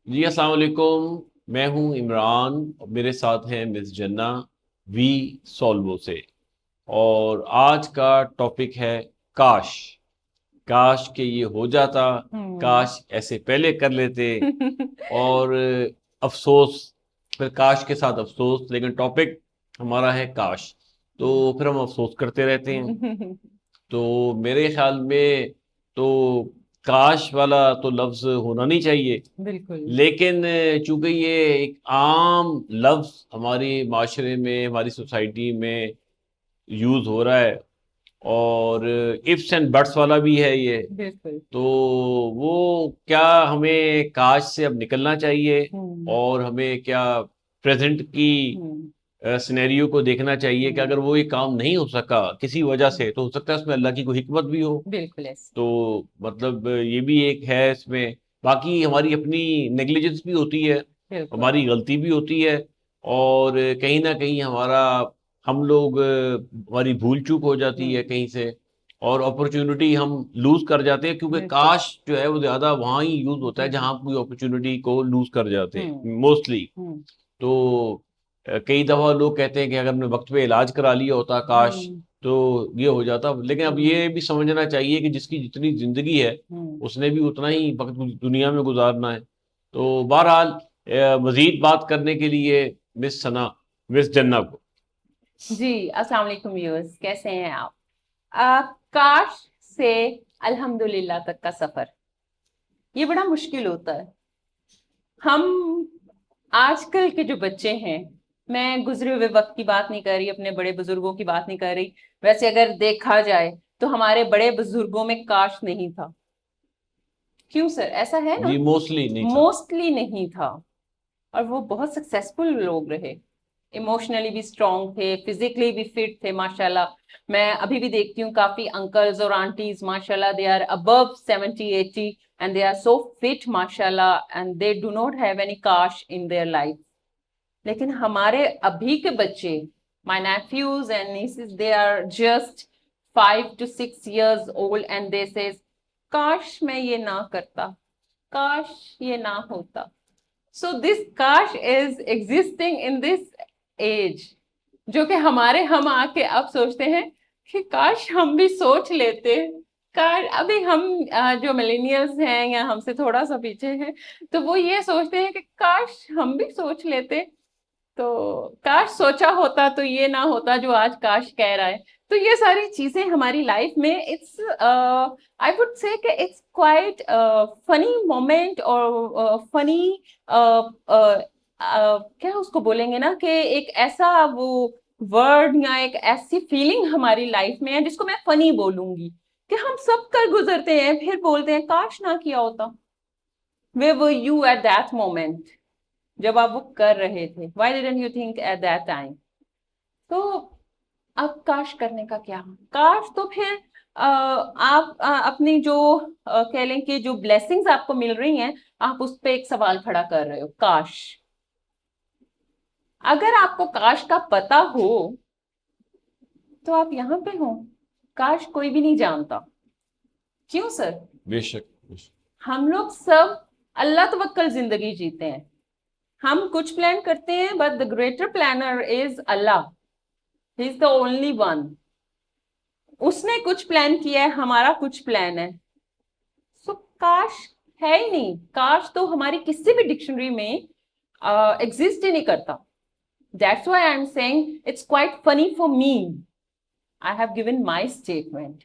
جی السلام علیکم، میں ہوں عمران اور میرے ساتھ ہیں مس جنہ وی سولوو سے۔ اور آج کا ٹاپک ہے کاش کاش کہ یہ ہو جاتا، ہوں کاش ایسے پہلے کر لیتے، اور افسوس، پھر کاش کے ساتھ افسوس، لیکن ٹاپک ہمارا ہے کاش، تو پھر ہم افسوس کرتے رہتے ہیں۔ تو میرے خیال میں تو کاش والا تو لفظ ہونا نہیں چاہیے، بالکل لیکن چونکہ یہ ایک عام لفظ ہماری معاشرے میں، ہماری سوسائٹی میں یوز ہو رہا ہے، اور ifs اینڈ بٹس والا بھی ہے یہ، بالکل تو وہ کیا ہمیں کاش سے اب نکلنا چاہیے، ہوں اور ہمیں کیا پریزنٹ کی ہوں سینیریو کو دیکھنا چاہیے کہ ہوں اگر وہ یہ کام نہیں ہو سکا کسی وجہ سے، تو ہو سکتا ہے اس میں اللہ کی کوئی حکمت بھی ہو۔ بالکل ایسے تو مطلب یہ بھی ایک ہے اس میں، باقی ہماری اپنی نیگلیجنس بھی ہوتی ہے، بالکل ہماری غلطی بھی ہوتی ہے، اور کہیں نہ کہیں ہم لوگ ہماری بھول چوک ہو جاتی ہوں ہے کہیں سے، اور اپرچونٹی ہم لوز کر جاتے ہیں، کیونکہ بالکل کاش جو ہے وہ زیادہ وہاں ہی یوز ہوتا ہے ہوں جہاں آپ کوئی اپرچونٹی کو لوز کر جاتے ہوں ہیں موسٹلی۔ ہوں تو کئی دفعہ لوگ کہتے ہیں کہ اگر ہم نے وقت پہ علاج کرا لیا ہوتا کاش ہوں تو یہ ہو جاتا، لیکن اب ہوں یہ بھی سمجھنا چاہیے کہ جس کی جتنی زندگی ہے ہوں اس نے بھی اتنا ہی وقت دنیا میں گزارنا ہے۔ تو بہرحال مزید بات کرنے کے لیے مس جنہ کو۔ جی السلام علیکم ویورز، کیسے ہیں آپ؟ کاش سے الحمدللہ تک کا سفر یہ بڑا مشکل ہوتا ہے۔ ہم آج کل کے جو بچے ہیں، میں گزرے ہوئے وقت کی بات نہیں کر رہی، اپنے بڑے بزرگوں کی بات نہیں کر رہی، ویسے اگر دیکھا جائے تو ہمارے بڑے بزرگوں میں کاش نہیں تھا۔ کیوں سر، ایسا ہے نا؟ جی موسٹلی نہیں تھا۔ موسٹلی نہیں تھا، اور وہ بہت سکسیسفل لوگ رہے، ایموشنلی بھی اسٹرانگ تھے، فزیکلی بھی فٹ تھے ماشاءاللہ۔ میں ابھی بھی دیکھتی ہوں کافی انکلز اور آنٹیز ماشاءاللہ دے آر ابو 70-80 and they are so fit ماشاءاللہ and they do not have any cash in their life۔ لیکن ہمارے ابھی کے بچے، my nephews and nieces, they are just 5 to 6 years old and they says کاش میں یہ نہ کرتا، کاش یہ نہ ہوتا۔ So this kash is existing in this age، جو کہ ہم آ کے اب سوچتے ہیں کہ کاش ہم بھی سوچ لیتے۔ کاش ابھی ہم جو ملینیلز ہیں یا ہم سے تھوڑا سا پیچھے ہیں، تو وہ یہ سوچتے ہیں کہ کاش ہم بھی سوچ لیتے، تو کاش سوچا ہوتا تو یہ نہ ہوتا جو آج کاش کہہ رہا ہے۔ تو یہ ساری چیزیں ہماری لائف میں اٹس آئی وڈ سے کہ اٹس کوائٹ فنی مومنٹ، اور فنی کیا اس کو بولیں گے نا، کہ ایک ایسا وہ ورڈ یا ایک ایسی فیلنگ ہماری لائف میں ہے جس کو میں فنی بولوں گی، کہ ہم سب کر گزرتے ہیں پھر بولتے ہیں کاش نہ کیا ہوتا۔ Where were you at that moment؟ جب آپ وہ کر رہے تھے، why didn't you think at that time؟ تو اب کاش کرنے کا کیا؟ کاش تو پھر آپ اپنی جو کہہ لیں کہ جو بلیسنگز آپ کو مل رہی ہیں، آپ اس پہ ایک سوال کھڑا کر رہے ہو۔ کاش اگر آپ کو کاش کا پتا ہو تو آپ یہاں پہ ہو، کاش کوئی بھی نہیں جانتا۔ کیوں سر؟ بے شک بے شک۔ ہم لوگ سب اللہ توکل زندگی جیتے ہیں، ہم کچھ پلان کرتے ہیں but the greater planner is Allah، he is the only one۔ اس نے کچھ پلان کیا ہے، ہمارا کچھ پلان ہے۔ سو کاش ہے ہی نہیں، کاش تو ہماری کسی بھی ڈکشنری میں ایگزسٹ ہی نہیں کرتا۔ That's why I'm saying it's quite funny for me۔ I have given my statement۔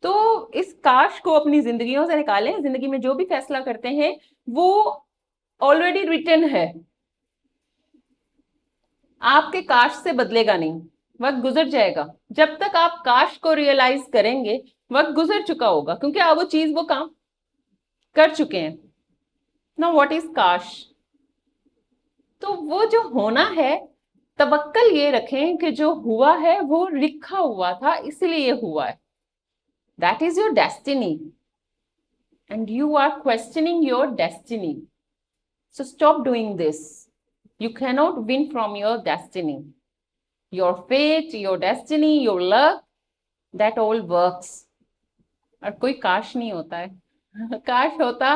تو اس کاش کو اپنی زندگیوں سے نکالیں، زندگی میں جو بھی فیصلہ کرتے ہیں وہ آلریڈی ریٹن ہے، آپ کے کاش سے بدلے گا نہیں، وقت گزر جائے گا۔ جب تک آپ کاش کو ریئلائز کریں گے وقت گزر چکا ہوگا، کیونکہ آپ وہ چیز وہ کام کر چکے ہیں۔ نا واٹ از کاش؟ تو وہ جو ہونا ہے، توکل یہ رکھیں کہ جو ہوا ہے وہ لکھا ہوا تھا، اس لیے ہوا ہے۔ That is your destiny and you are questioning your destiny۔ So stop doing this۔ You cannot win from your destiny۔ Your fate, your destiny, your luck, that all works۔ اور کوئی کاش نہیں ہوتا ہے۔ کاش ہوتا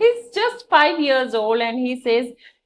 He's just 5 years old and he says,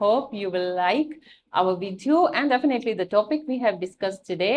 Hope you will like our video and definitely the topic we have discussed today.